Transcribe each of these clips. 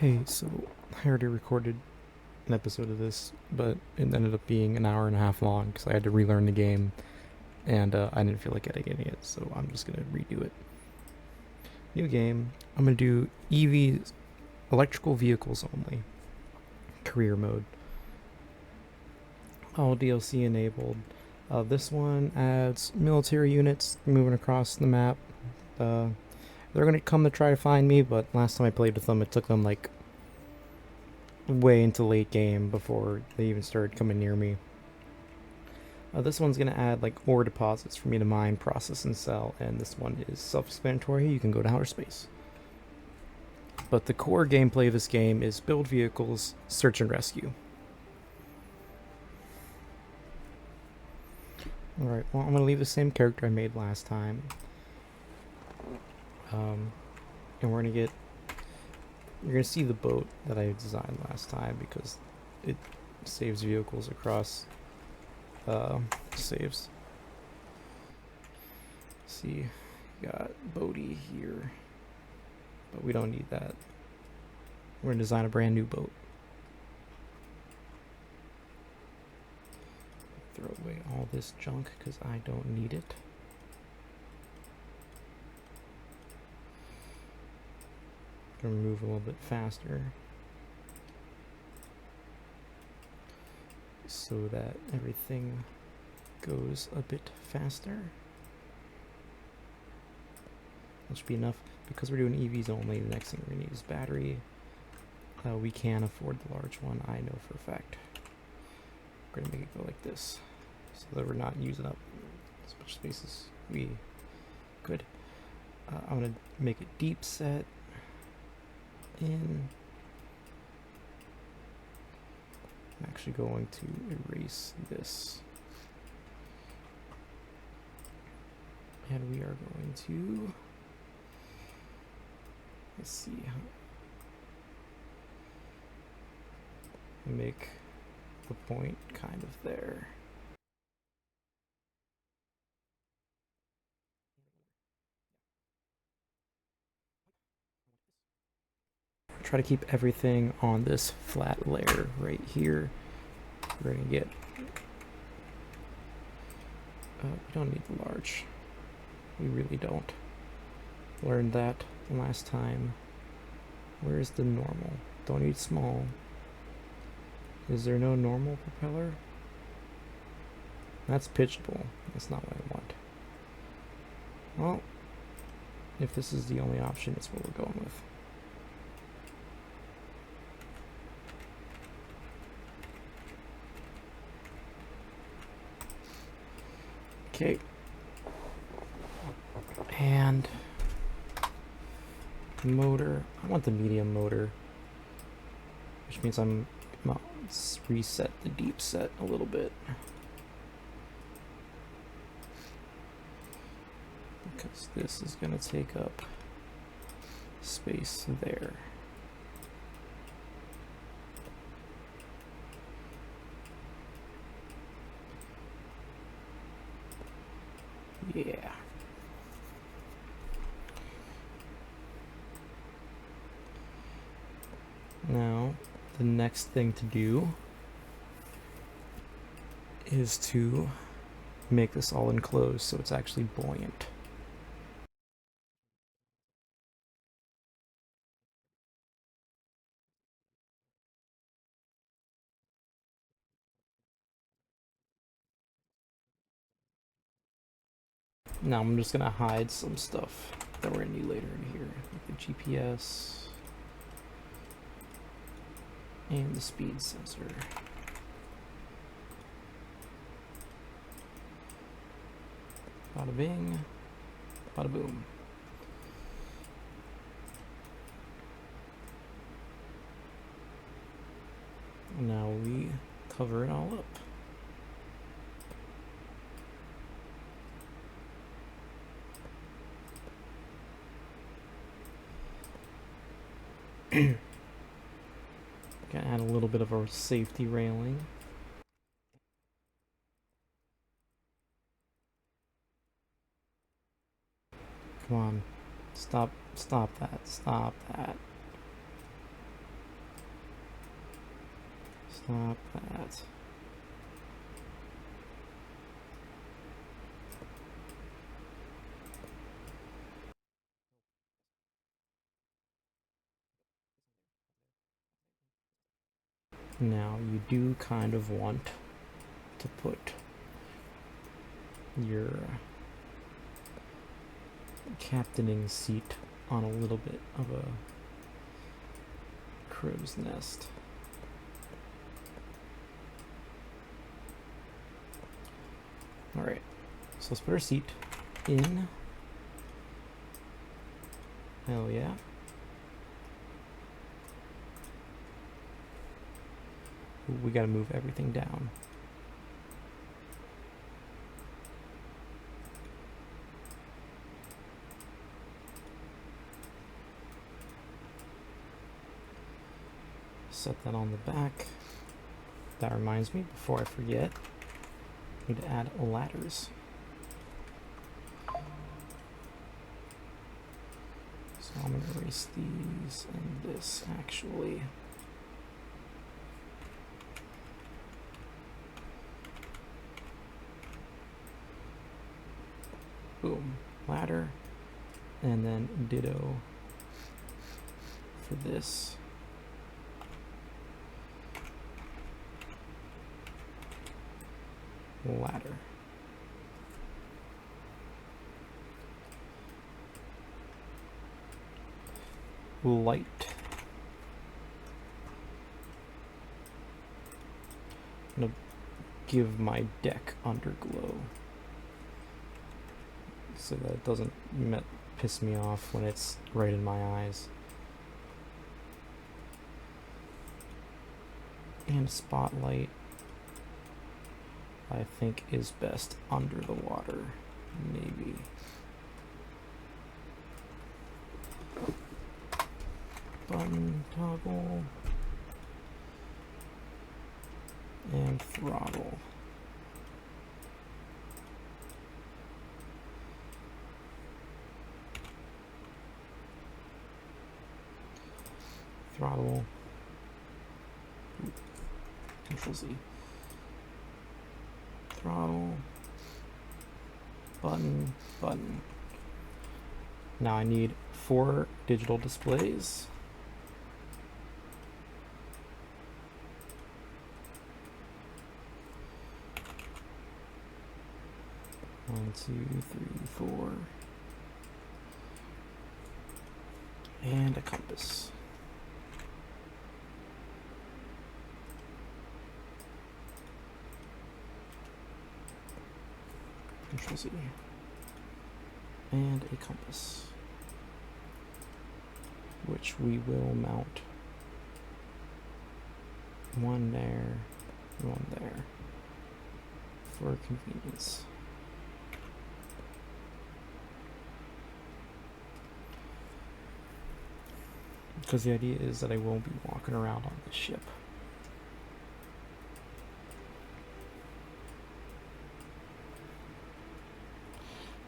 Hey, so I already recorded an episode of this, but it ended up being an hour and a half long because I had to relearn the game, and I didn't feel like editing it, so I'm just gonna redo it. New game. I'm gonna do EVs, electrical vehicles only, career mode. All DLC enabled. This one adds military units moving across the map. Uh, they're gonna come to try to find me, but last time I played with them, it took them like way into late game before they even started coming near me. This one's going to add like ore deposits for me to mine, process, and sell, and this one is self-explanatory. You can go to outer space. But the core gameplay of this game is build vehicles, search and rescue. Alright, well, I'm going to leave the same character I made last time. And we're going to get... You're going to see the boat that I designed last time because it saves vehicles across saves. Let's see, got Bodie here, but we don't need that. We're gonna design a brand new boat. Throw away all this junk because I don't need it. Gonna move a little bit faster so that everything goes a bit faster. That should be enough. Because we're doing EVs only, the next thing we're gonna need is battery. We can afford the large one, I know for a fact. We're gonna make it go like this so that we're not using up as much space as we could. I'm gonna make it deep set in. I'm actually going to erase this. And we are going to, let's see, make the point kind of there. Try to keep everything on this flat layer right here. We're gonna get, we don't need the large. We really don't. Learned that the last time. Where's the normal? Don't need small. Is there no normal propeller? That's pitchable. That's not what I want. Well, if this is the only option, it's what we're going with. Okay. And motor. I want the medium motor, which means I'm gonna reset the deep set a little bit. Because this is going to take up space there. Yeah. Now, the next thing to do is to make this all enclosed so it's actually buoyant. Now I'm just gonna hide some stuff that we're gonna need later in here, like the GPS and the speed sensor. Bada bing, bada boom. Now we cover it all up. Gonna add a little bit of a safety railing. Come on. Stop that. Stop that. Stop that. Now you do kind of want to put your captaining seat on a little bit of a crow's nest. Alright, so let's put our seat in. Hell yeah. We gotta move everything down. Set that on the back. That reminds me, before I forget, I need to add ladders. So I'm gonna erase these and this actually. Boom, ladder, and then ditto for this. Ladder. Light. I'm gonna give my deck underglow so that it doesn't piss me off when it's right in my eyes. And spotlight, I think, is best under the water, maybe. Button toggle and throttle. Throttle. Control Z. Throttle. Button. Button. Now I need 4 digital displays. 1, 2, 3, 4. And a compass. Control Z. And a compass, which we will mount one there, one there, for convenience. Because the idea is that I won't be walking around on the ship.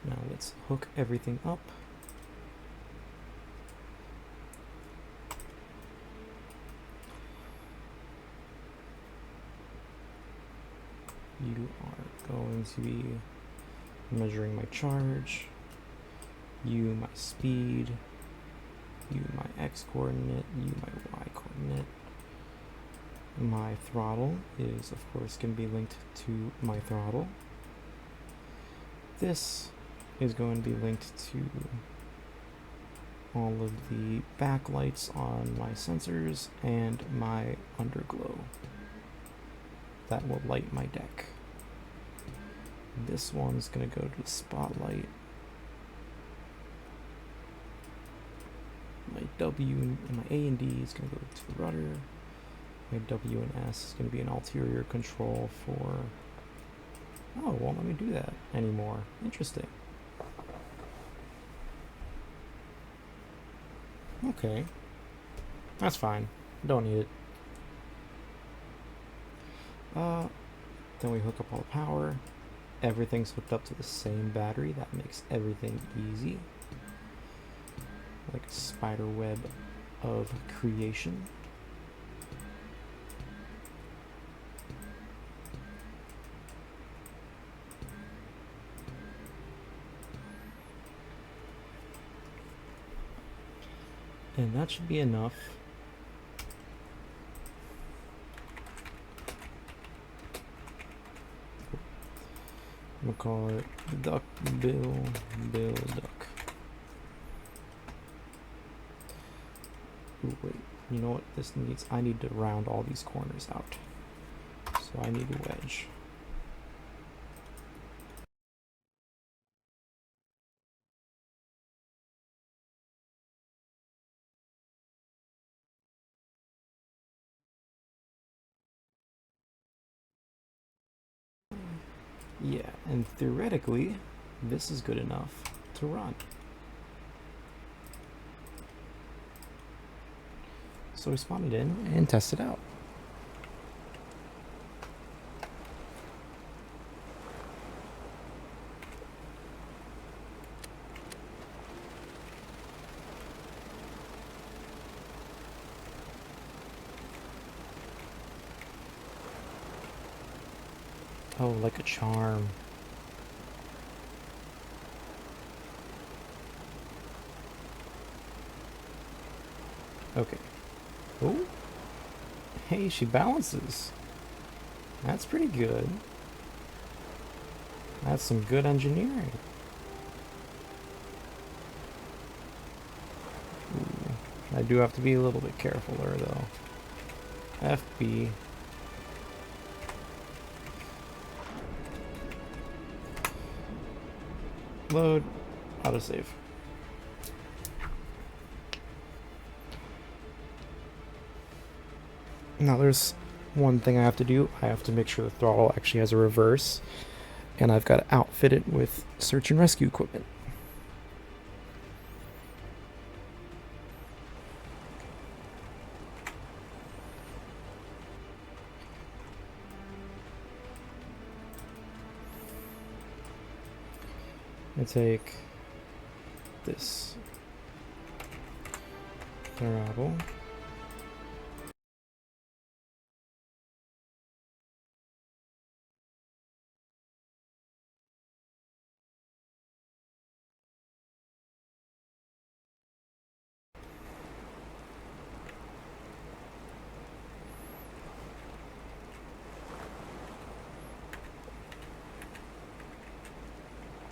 Now let's hook everything up. You are going to be measuring my charge, you my speed, you my X coordinate, you my Y coordinate. My throttle is of course going to be linked to my throttle. This is going to be linked to all of the backlights on my sensors and my underglow that will light my deck. This one's going to go to the spotlight. My W and my A and D is going to go to the rudder. My W and S is going to be an ulterior control for... Oh, it won't let me do that anymore. Interesting. Okay. That's fine. Don't need it. Then we hook up all the power. Everything's hooked up to the same battery. That makes everything easy. Like a spider web of creation. And that should be enough. I'm gonna call it Duck Bill Duck. Ooh, wait, you know what this needs? I need to round all these corners out. So I need a wedge. Yeah, and theoretically, this is good enough to run. So we spawn it in and test it out. Oh, like a charm. Okay. Oh. Hey, she balances. That's pretty good. That's some good engineering. Ooh. I do have to be a little bit carefuler though. FB. Load. Autosave. Now there's one thing I have to do. I have to make sure the throttle actually has a reverse. And I've got to outfit it with search and rescue equipment. I take this throttle.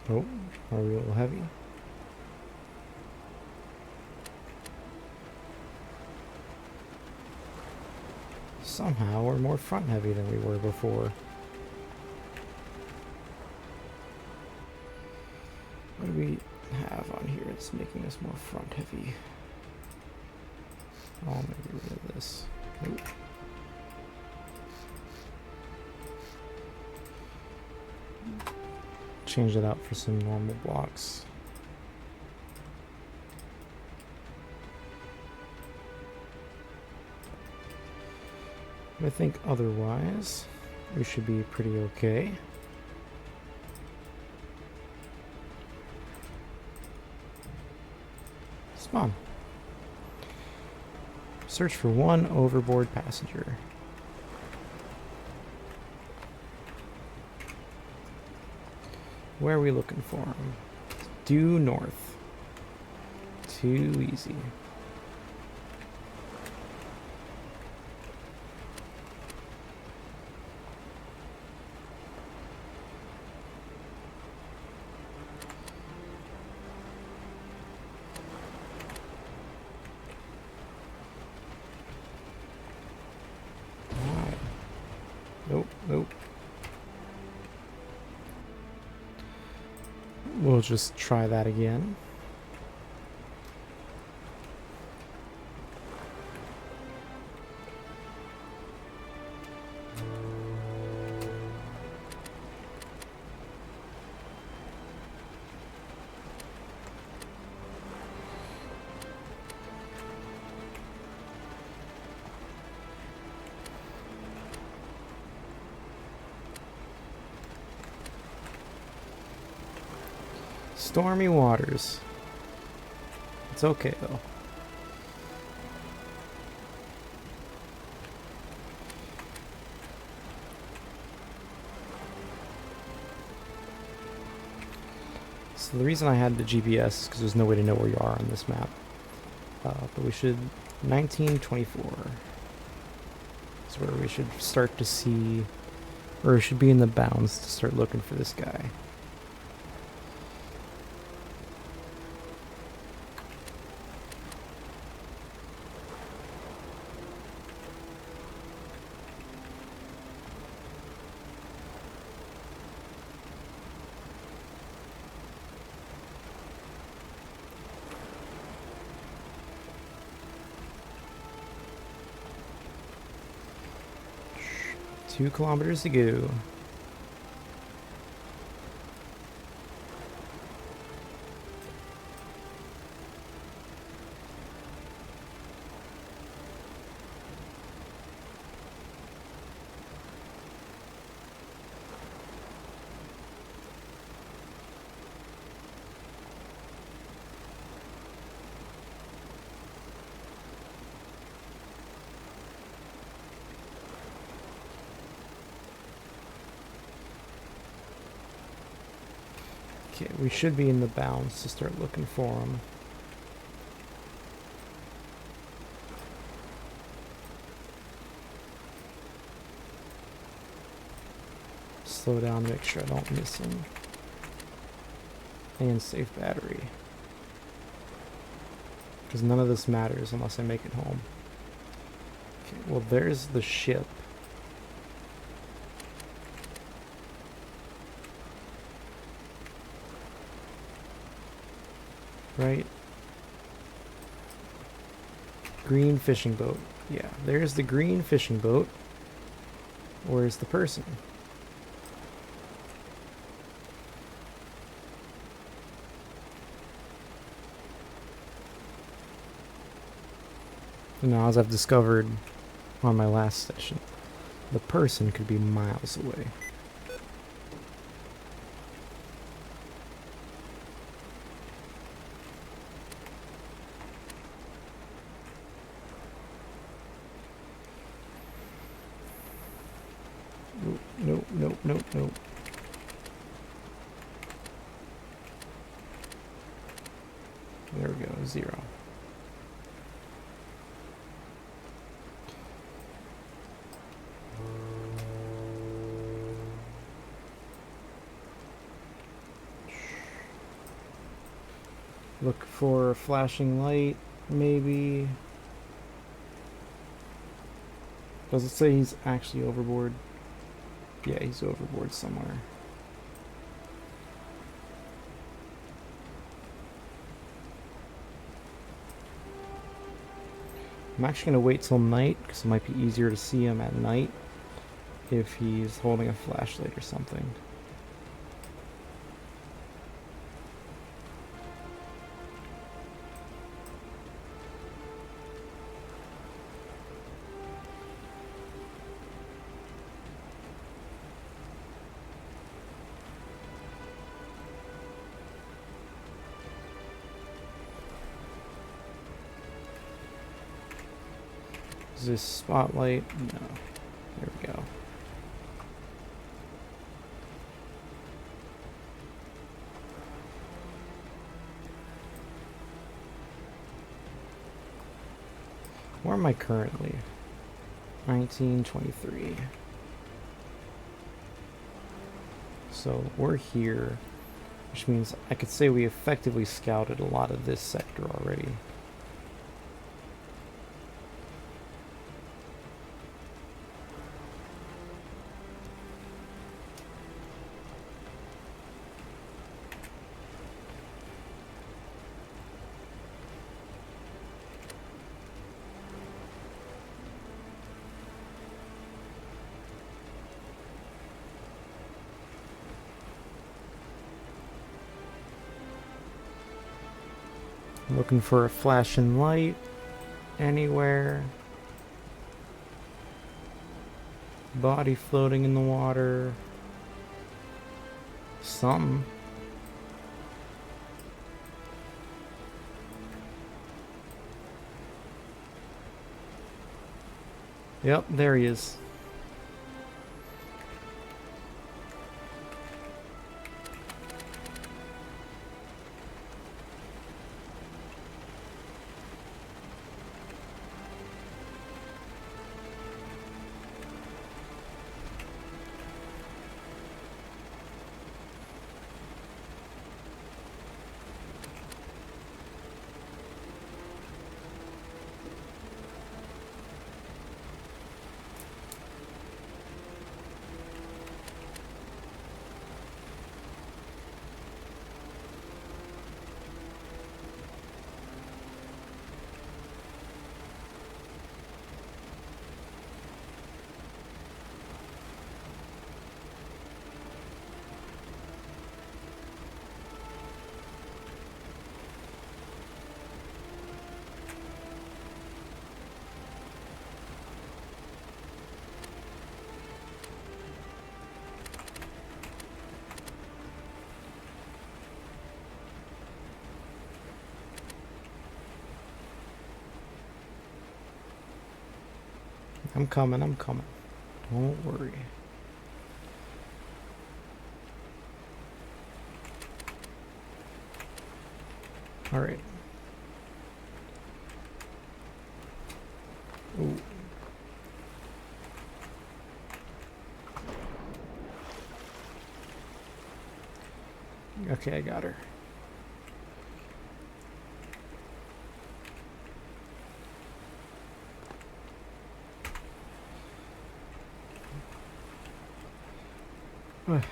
Oh, are we a little heavy? Somehow we're more front heavy than we were before. What do we have on here that's making us more front heavy? Oh, maybe rid of this. Nope. Change it out for some normal blocks. I think otherwise we should be pretty okay. Spawn. Search for one overboard passenger. Where are we looking for him? Due north. Too easy. Nope, nope. We'll just try that again. Stormy waters. It's okay though. So the reason I had the GPS is because there's no way to know where you are on this map. But we should 1924 is where we should start to see, or we should be in the bounds to start looking for this guy. Two kilometers to go. Okay, we should be in the bounds to start looking for him. Slow down, make sure I don't miss him. And save battery. Because none of this matters unless I make it home. Okay, well there's the ship. Right? Green fishing boat. Yeah, there's the green fishing boat. Where's the person? Now, as I've discovered on my last session, the person could be miles away. Nope, nope, nope, nope. There we go, 0. Look for a flashing light, maybe. Does it say he's actually overboard? Yeah, he's overboard somewhere. I'm actually going to wait till night because it might be easier to see him at night if he's holding a flashlight or something. Is this spotlight? No. There we go. Where am I currently? 1923. So we're here, which means I could say we effectively scouted a lot of this sector already. Looking for a flashing light anywhere. Body floating in the water. Something. Yep, there he is. I'm coming, I'm coming. Don't worry. Alright. Ooh. Okay, I got her.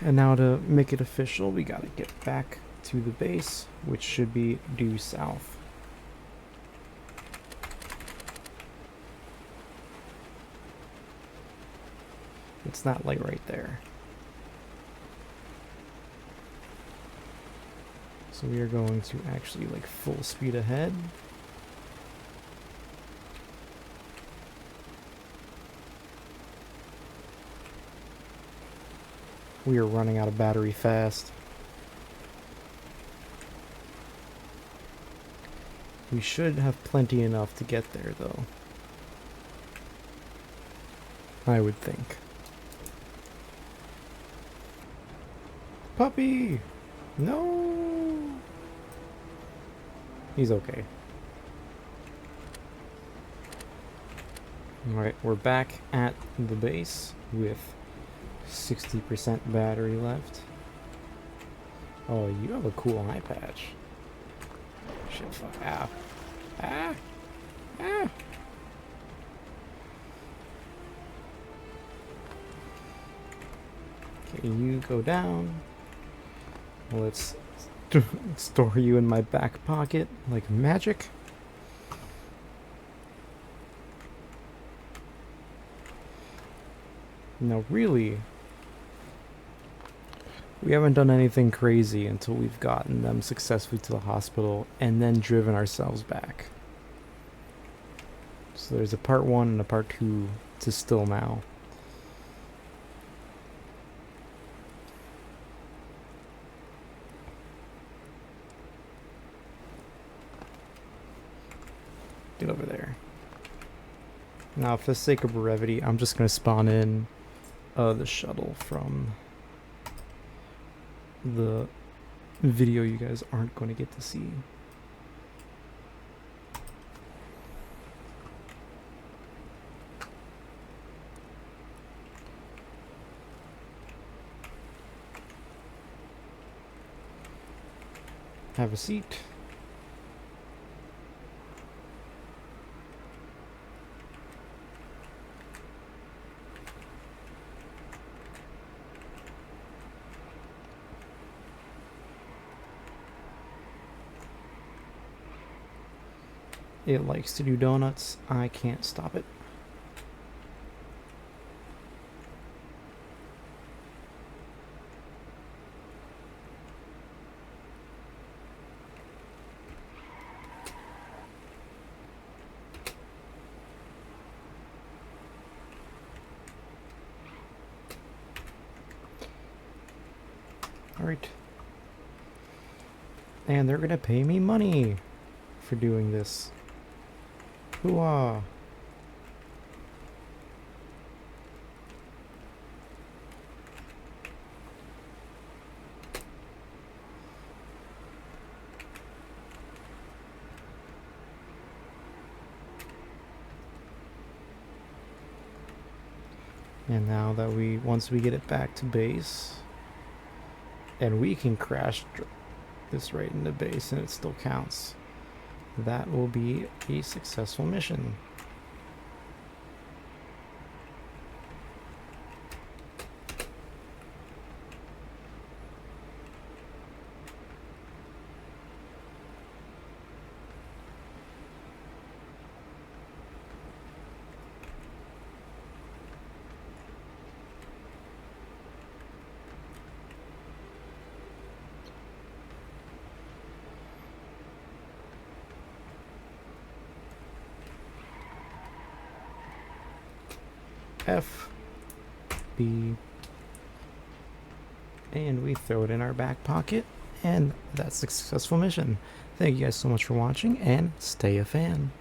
And now to make it official, we gotta get back to the base, which should be due south. It's that light right there. So we are going to actually like full speed ahead. We are running out of battery fast. We should have plenty enough to get there though. I would think. Puppy! No! He's okay. Alright, we're back at the base with 60% battery left. Oh, you have a cool eye patch. Shit, fuck. Ah. Ah! Ah! Okay, you go down. Let's store you in my back pocket like magic. Now, really, we haven't done anything crazy until we've gotten them successfully to the hospital and then driven ourselves back. So there's a part 1 and a part 2 to still now. Get over there. Now, for the sake of brevity, I'm just going to spawn in the shuttle from the video you guys aren't going to get to see. Have a seat. It likes to do donuts. I can't stop it. Alright. And they're gonna pay me money for doing this. Hooah! And now that once we get it back to base, and we can crash this right into base and it still counts, that will be a successful mission. F, B, and we throw it in our back pocket, and that's a successful mission. Thank you guys so much for watching, and stay a fan.